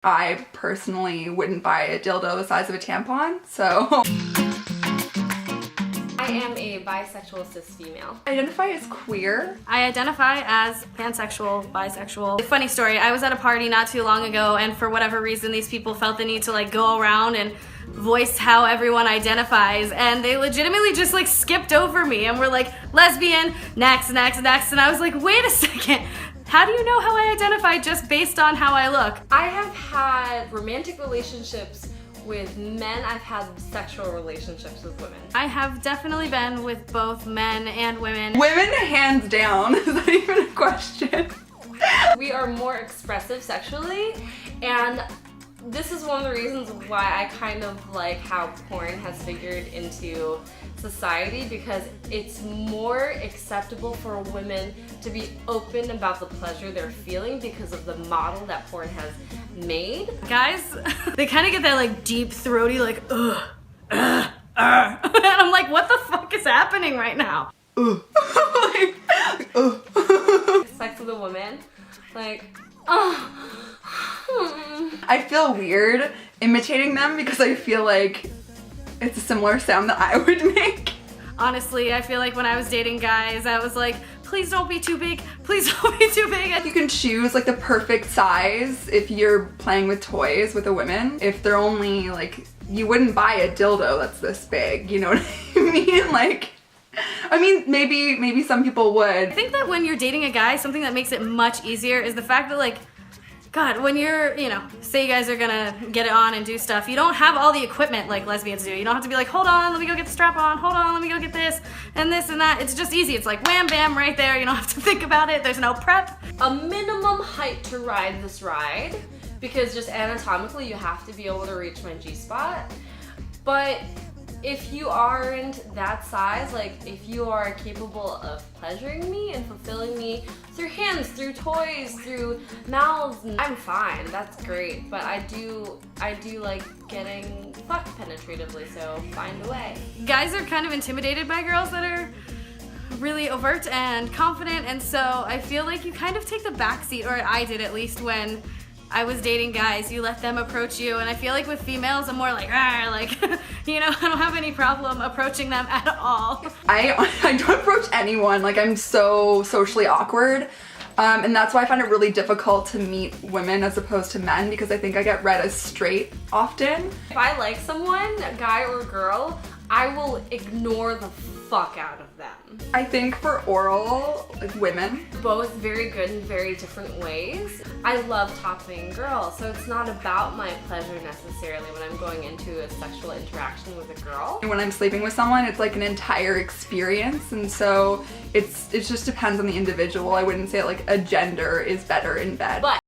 I personally wouldn't buy a dildo the size of a tampon, so. I am a bisexual cis female. Identify as queer. I identify as pansexual, bisexual. Funny story, I was at a party not too long ago, and for whatever reason these people felt the need to like go around and voice how everyone identifies, and they legitimately just like skipped over me and were like, lesbian, next, next, next, and I was like, wait a second. How do you know how I identify just based on how I look? I have had romantic relationships with men. I've had sexual relationships with women. I have definitely been with both men and women. Women, hands down. Is that even a question? We are more expressive sexually, and this is one of the reasons why I kind of like how porn has figured into society, because it's more acceptable for women to be open about the pleasure they're feeling because of the model that porn has made. Guys, they kind of get that like deep throaty like and I'm like, what the fuck is happening right now? Sex with a woman, like, I feel weird imitating them because I feel like it's a similar sound that I would make. Honestly, I feel like when I was dating guys, I was like, please don't be too big, please don't be too big. You can choose like the perfect size if you're playing with toys with a woman. If they're only like, you wouldn't buy a dildo that's this big, you know what I mean? Like, I mean, maybe some people would. I think that when you're dating a guy, something that makes it much easier is the fact that like, God, when you're, you know, say you guys are gonna get it on and do stuff, you don't have all the equipment like lesbians do. You don't have to be like, hold on, let me go get the strap on, hold on, let me go get this and that. It's just easy. It's like wham, bam, right there. You don't have to think about it. There's no prep. a minimum height to ride this ride, because just anatomically you have to be able to reach my G-spot. But if you aren't that size, like if you are capable of pleasuring me and fulfilling me through hands, through toys, through mouths, I'm fine, that's great. But I do like getting fucked penetratively, so find a way. Guys are kind of intimidated by girls that are really overt and confident, and so I feel like you kind of take the backseat, or I did at least when I was dating guys. You let them approach you, and I feel like with females I'm more like, you know, I don't have any problem approaching them at all. I don't approach anyone, like I'm so socially awkward. And that's why I find it really difficult to meet women as opposed to men, because I think I get read as straight often. If I like someone, a guy or girl, I will ignore the fuck out of them. I think for oral, like women, Both very good in very different ways. I love topping girls, so it's not about my pleasure necessarily when I'm going into a sexual interaction with a girl. when I'm sleeping with someone, it's like an entire experience, and so it just depends on the individual. I wouldn't say like a gender is better in bed. But